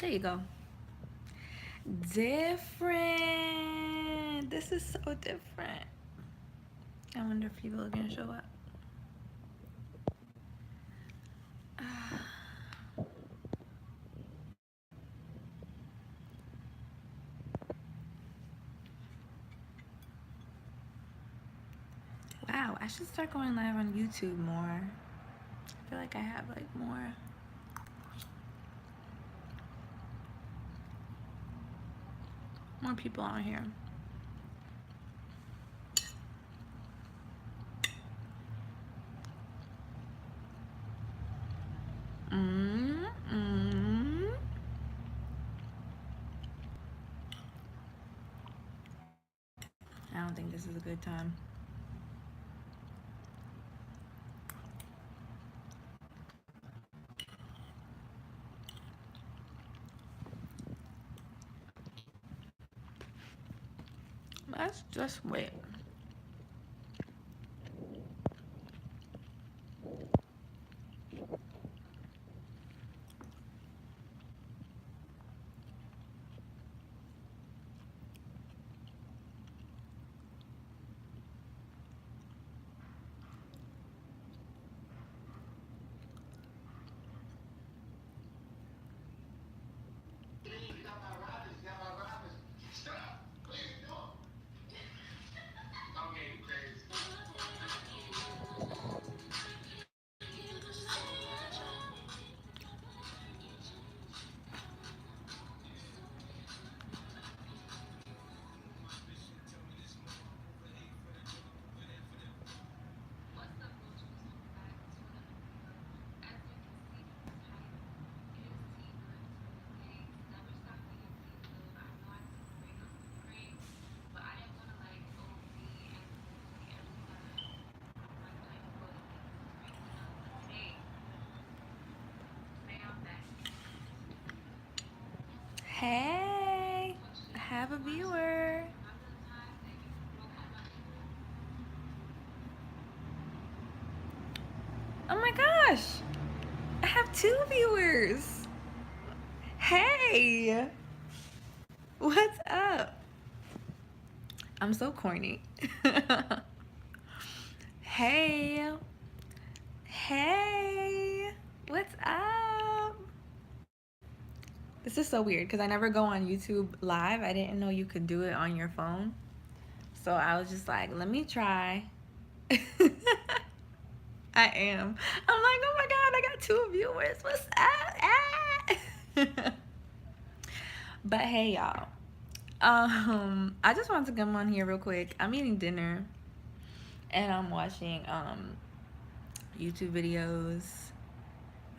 There you go. Different. This is so different. I wonder if people are gonna show up. Wow, I should start going live on YouTube more. I feel like I have like more people on here. I don't think this is a good time. Let's just wait. Hey, I have a viewer. Oh my gosh, I have 2 viewers. Hey, what's up? I'm so corny. Hey, hey, what's up? This is so weird because I never go on YouTube live. I didn't know you could do it on your phone. So I was just like, let me try. I am. I'm like, oh my God, I got 2 viewers. What's up? But hey, y'all. I just wanted to come on here real quick. I'm eating dinner and I'm watching YouTube videos.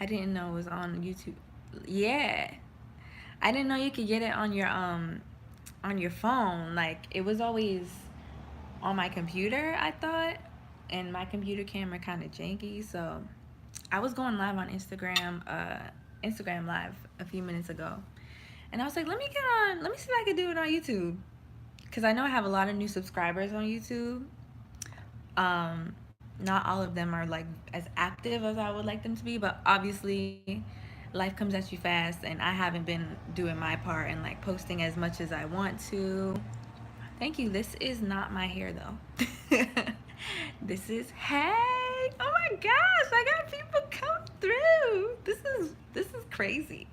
I didn't know it was on YouTube. Yeah. I didn't know you could get it on your phone. Like it was always on my computer, I thought, and my computer camera kind of janky, so I was going live on Instagram live a few minutes ago, and I was like, let me see if I can do it on YouTube, because I know I have a lot of new subscribers on YouTube. Not all of them are like as active as I would like them to be, but obviously life comes at you fast, and I haven't been doing my part and like posting as much as I want to. Thank you. This is not my hair though. This is, hey, oh my gosh, I got people come through. This is crazy.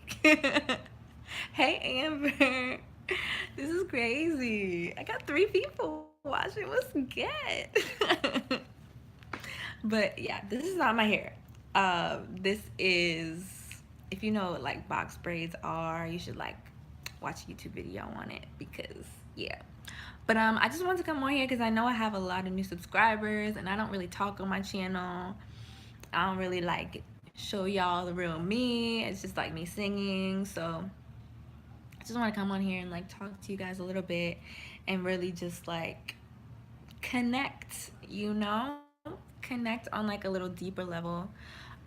Hey Amber. This is crazy. I got 3 people watching. What's good? But yeah, this is not my hair. This is, if you know what like box braids are, you should like watch a YouTube video on it, because yeah. But I just wanted to come on here because I know I have a lot of new subscribers and I don't really talk on my channel. I don't really like show y'all the real me. It's just like me singing. So I just want to come on here and like talk to you guys a little bit and really just like connect, connect on like a little deeper level,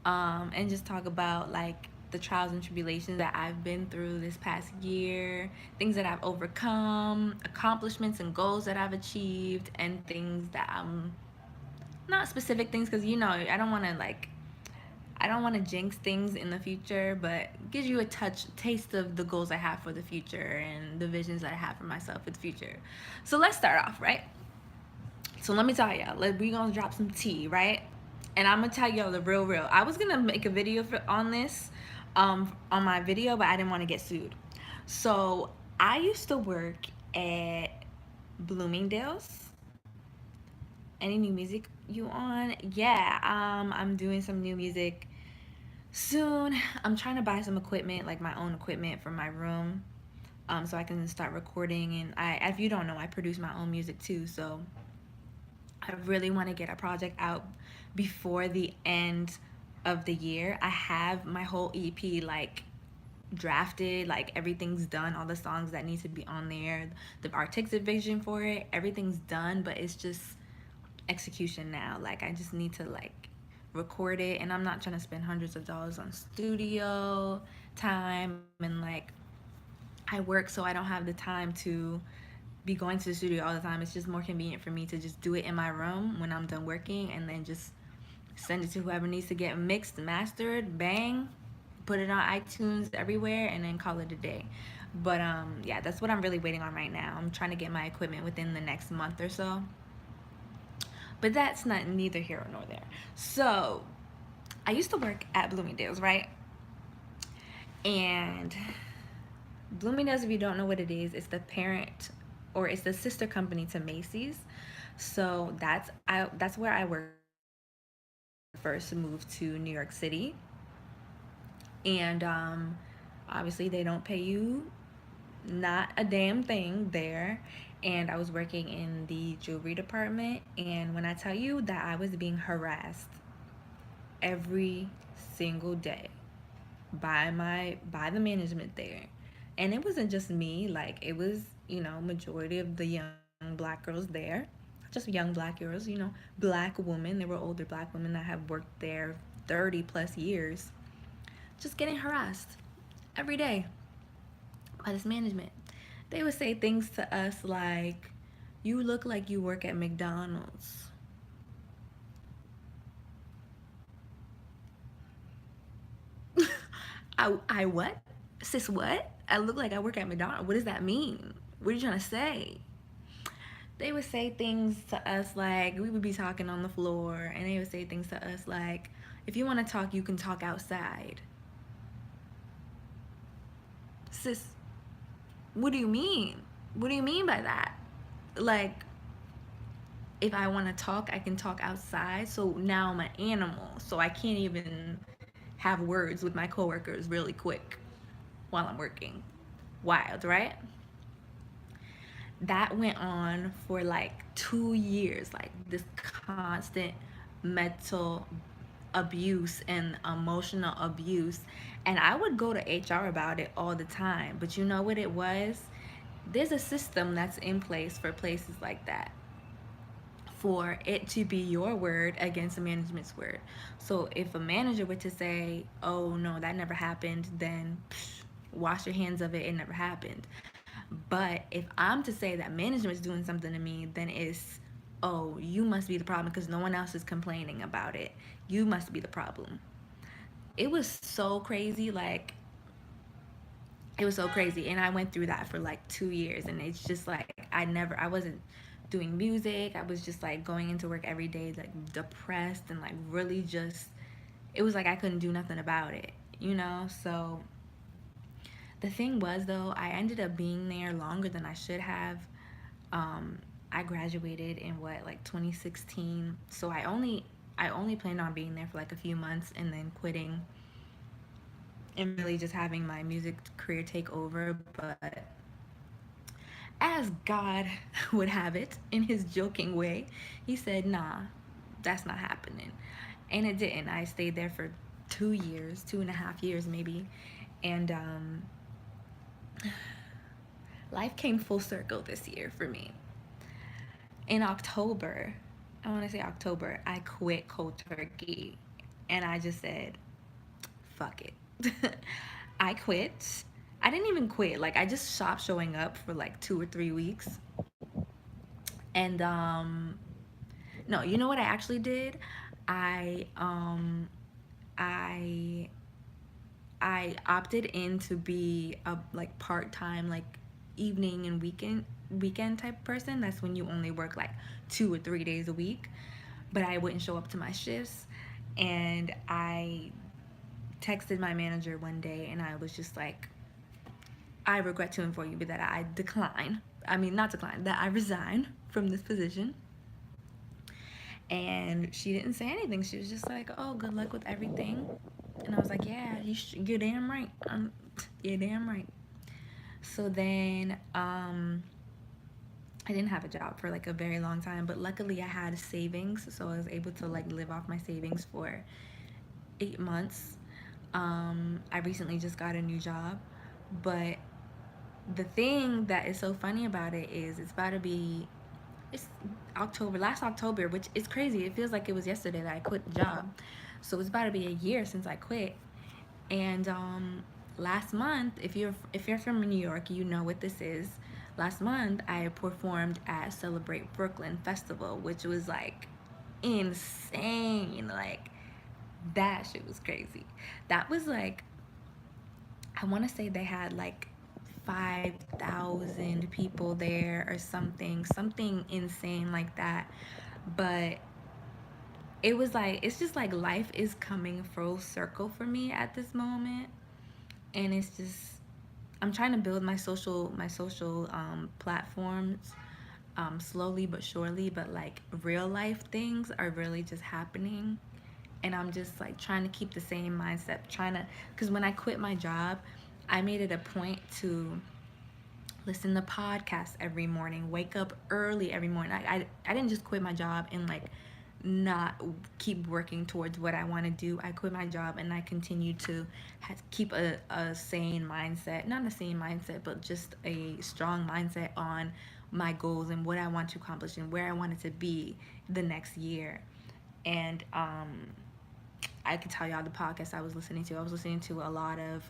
and just talk about like the trials and tribulations that I've been through this past year, things that I've overcome, accomplishments and goals that I've achieved, and things that I'm not specific things, because I don't want to like, I don't want to jinx things in the future, but gives you a taste of the goals I have for the future and the visions that I have for myself for the future. So let's start off, right? So let me tell y'all, we gonna drop some tea, right? And I'm gonna tell y'all the real. I was gonna make a video on this, on my video, but I didn't want to get sued. So I used to work at Bloomingdale's. Any new music you on? Yeah, I'm doing some new music soon. I'm trying to buy some equipment, like my own equipment for my room, so I can start recording. And if you don't know, I produce my own music too. So I really want to get a project out before the end of the year. I have my whole EP like drafted, like everything's done, all the songs that need to be on there, the artistic vision for it, everything's done, but it's just execution now. Like I just need to like record it, and I'm not trying to spend hundreds of dollars on studio time, and like I work, so I don't have the time to be going to the studio all the time. It's just more convenient for me to just do it in my room when I'm done working, and then just send it to whoever needs to get mixed, mastered, bang, put it on iTunes everywhere, and then call it a day. But yeah, that's what I'm really waiting on right now. I'm trying to get my equipment within the next month or so. But that's not neither here nor there. So I used to work at Bloomingdale's, right? And Bloomingdale's, if you don't know what it is, it's the parent, or it's the sister company to Macy's. So that's where I worked first, moved to New York City. And obviously they don't pay you not a damn thing there. And I was working in the jewelry department, and when I tell you that I was being harassed every single day by the management there. And it wasn't just me, like it was, majority of the young black girls there. Just young black girls, black women. There were older black women that have worked there 30 plus years, just getting harassed every day by this management. They would say things to us like, "You look like you work at McDonald's." I what? Sis, what? I look like I work at McDonald's. What does that mean? What are you trying to say? They would say things to us like, we would be talking on the floor, and they would say things to us like, "If you want to talk, you can talk outside." Sis, what do you mean? What do you mean by that? Like, if I want to talk, I can talk outside. So now I'm an animal, so I can't even have words with my coworkers really quick while I'm working. Wild, right? That went on for like 2 years, like this constant mental abuse and emotional abuse. And I would go to HR about it all the time. But you know what it was? There's a system that's in place for places like that, for it to be your word against the management's word. So if a manager were to say, "Oh no, that never happened," then wash your hands of it, it never happened. But if I'm to say that management's doing something to me, then it's, "Oh, you must be the problem because no one else is complaining about it. You must be the problem." It was so crazy, like it was so crazy. And I went through that for like 2 years, and it's just like I wasn't doing music. I was just like going into work every day like depressed, and like really just, it was like I couldn't do nothing about it. So the thing was, though, I ended up being there longer than I should have. I graduated in like 2016, so I only planned on being there for like a few months and then quitting and really just having my music career take over. But as God would have it, in his joking way, he said, "Nah, that's not happening." And it didn't. I stayed there for 2 years, 2.5 years maybe. And life came full circle this year for me. In October, I want to say October, I quit cold turkey. And I just said, fuck it. I quit. I didn't even quit. Like, I just stopped showing up for like 2 or 3 weeks. And no, you know what I actually did? I I I opted in to be a like part-time, like evening and weekend type person. That's when you only work like 2 or 3 days a week. But I wouldn't show up to my shifts, and I texted my manager one day and I was just like, I regret to inform you that I decline. I mean, not decline, that I resign from this position. And she didn't say anything. She was just like, "Oh, good luck with everything." And I was like, "Yeah, you're damn right. You're damn right." So then, I didn't have a job for like a very long time, but luckily I had savings, so I was able to like live off my savings for 8 months. I recently just got a new job, but the thing that is so funny about it is it's about to be it's October, last October, which is crazy. It feels like it was yesterday that I quit the job. So it's about to be a year since I quit. And last month, if you're from New York, you know what this is. Last month, I performed at Celebrate Brooklyn Festival, which was like insane. Like that shit was crazy. That was like, I want to say they had like 5,000 people there or something insane like that. But it was like, it's just like life is coming full circle for me at this moment. And it's just, I'm trying to build my social platforms, slowly but surely, but like real life things are really just happening. And I'm just like trying to keep the same mindset, trying to, because when I quit my job, I made it a point to listen to podcasts every morning, wake up early every morning. I didn't just quit my job and like not keep working towards what I want to do. I quit my job and I continued to keep a sane mindset, not a sane mindset, but just a strong mindset on my goals and what I want to accomplish and where I wanted to be the next year. And I can tell y'all the podcast I was listening to. I was listening to a lot of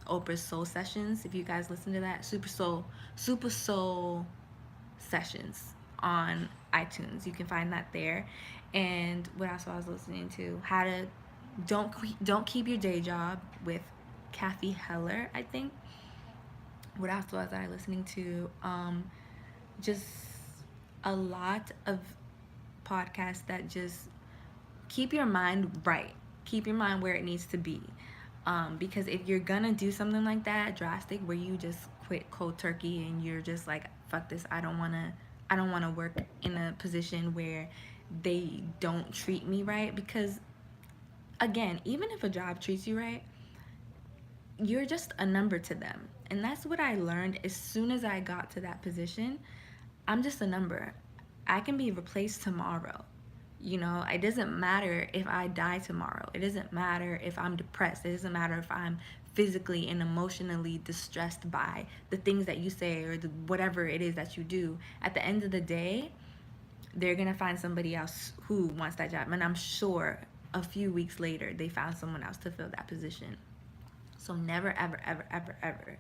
Oprah's Soul Sessions. If you guys listen to that, Super Soul Sessions on iTunes. You can find that there. And what else I was listening to? How to don't keep your day job with Kathy Heller, I think. What else was I listening to? Just a lot of podcasts that just keep your mind right. Keep your mind where it needs to be. Because if you're gonna do something like that drastic, where you just quit cold turkey and you're just like, fuck this, I don't wanna work in a position where they don't treat me right. Because again, even if a job treats you right, you're just a number to them. And that's what I learned as soon as I got to that position. I'm just a number. I can be replaced tomorrow. You know, it doesn't matter if I die tomorrow. It doesn't matter if I'm depressed. It doesn't matter if I'm physically and emotionally distressed by the things that you say or whatever it is that you do. At the end of the day, they're going to find somebody else who wants that job. And I'm sure a few weeks later, they found someone else to fill that position. So never, ever, ever, ever, ever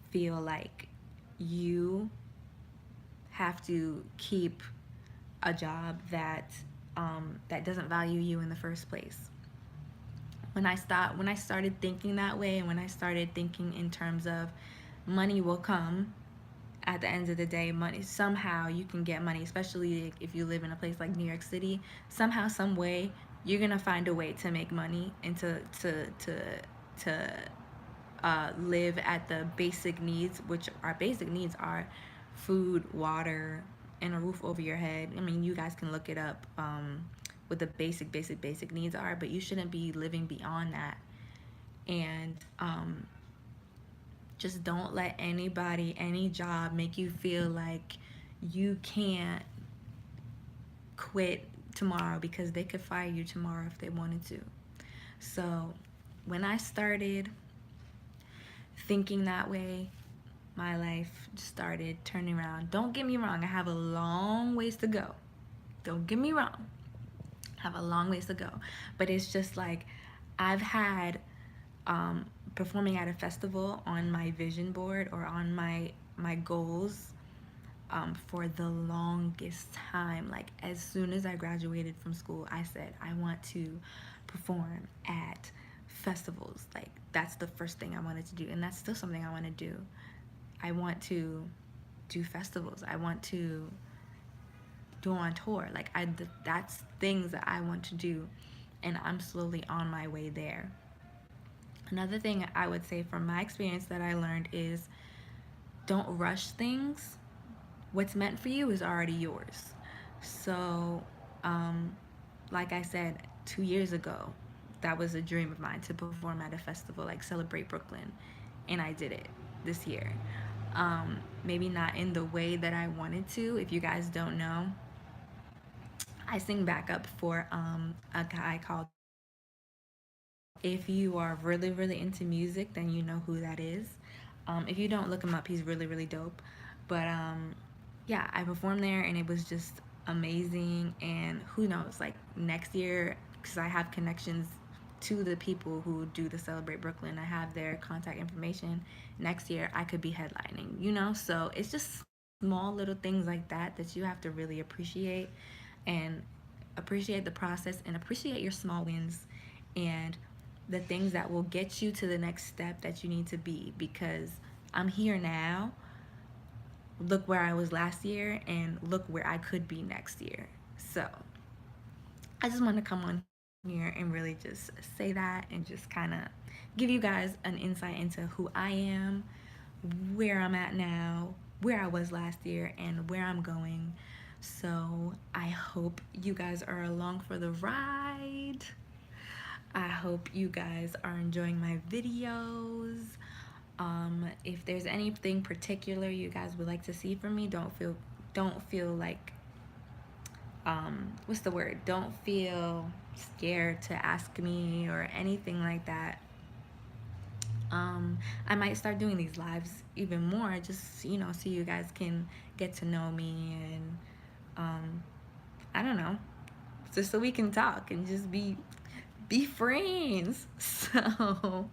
feel like you have to keep a job that that doesn't value you in the first place. When I started thinking that way, and when I started thinking in terms of money will come at the end of the day, money, somehow you can get money, especially if you live in a place like New York City. Somehow, some way, you're gonna find a way to make money and to live at the basic needs, which our basic needs are food, water, and a roof over your head. I mean, you guys can look it up, what the basic needs are, but you shouldn't be living beyond that. And just don't let anybody, any job, make you feel like you can't quit tomorrow, because they could fire you tomorrow if they wanted to. So when I started thinking that way, my life started turning around. Don't get me wrong, I have a long ways to go. Don't get me wrong, I have a long ways to go. But it's just like, I've had performing at a festival on my vision board or on my goals for the longest time. Like as soon as I graduated from school, I said I want to perform at festivals. Like, that's the first thing I wanted to do, and that's still something I want to do. I want to do festivals. I want to do on tour. Like, that's things that I want to do, and I'm slowly on my way there. Another thing I would say from my experience that I learned is don't rush things. What's meant for you is already yours. So, um, like I said, 2 years ago, that was a dream of mine to perform at a festival like Celebrate Brooklyn, and I did it this year. Maybe not in the way that I wanted to. If you guys don't know, I sing backup for a guy called If you are really, really into music, then you know who that is. If you don't, look him up. He's really, really dope. But yeah, I performed there and it was just amazing. And who knows, like next year, because I have connections to the people who do the Celebrate Brooklyn, I have their contact information. Next year, I could be headlining, you know? So it's just small little things like that that you have to really appreciate, and appreciate the process and appreciate your small wins and the things that will get you to the next step that you need to be, because I'm here now. Look where I was last year and look where I could be next year. So I just want to come on here and really just say that and just kind of give you guys an insight into who I am, where I'm at now, where I was last year, and where I'm going. So I hope you guys are along for the ride. I hope you guys are enjoying my videos. If there's anything particular you guys would like to see from me, don't feel like what's the word? Don't feel scared to ask me or anything like that. I might start doing these lives even more, just so you guys can get to know me, and I don't know, just so we can talk and just be friends. So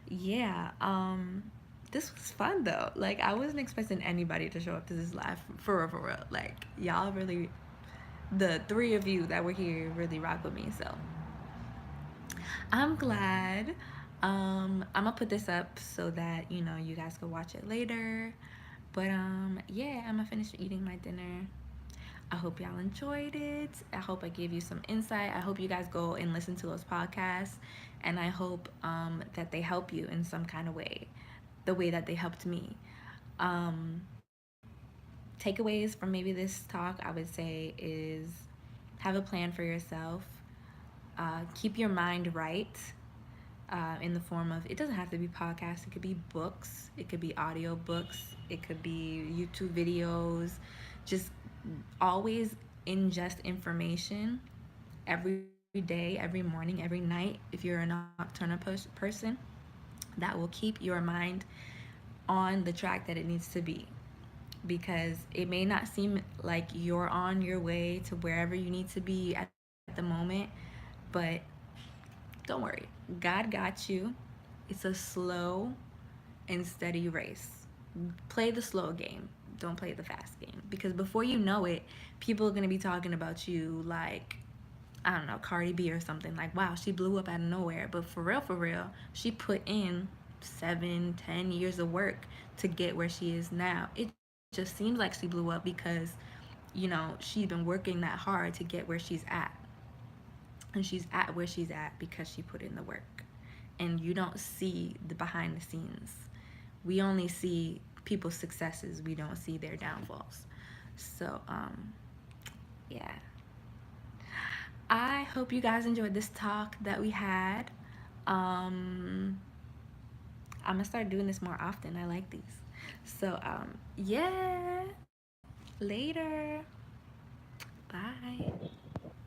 yeah, this was fun though. Like, I wasn't expecting anybody to show up to this live, for real, for real. Like, y'all really, the three of you that were here really rock with me. So I'm glad. I'm gonna put this up so that you guys can watch it later. But yeah, I'm gonna finish eating my dinner. I hope y'all enjoyed it. I hope I gave you some insight. I hope you guys go and listen to those podcasts, and I hope that they help you in some kind of way, the way that they helped me. Um, Takeaways from maybe this talk, I would say, is have a plan for yourself. Keep your mind right, in the form of, it doesn't have to be podcasts, it could be books, it could be audio books, it could be YouTube videos. Just always ingest information every day, every morning, every night. If you're a nocturnal person, that will keep your mind on the track that it needs to be, because it may not seem like you're on your way to wherever you need to be at the moment, but don't worry, God got you. It's a slow and steady race. Play the slow game, don't play the fast game, because before you know it, people are going to be talking about you like, I don't know, Cardi B or something. Like, wow, she blew up out of nowhere. But for real, she put in 7-10 years of work to get where she is now. It just seems like she blew up because she's been working that hard to get where she's at, and she's at where she's at because she put in the work. And you don't see the behind the scenes. We only see people's successes, we don't see their downfalls. So yeah, I hope you guys enjoyed this talk that we had. I'm gonna start doing this more often. I like these. So yeah, later, bye.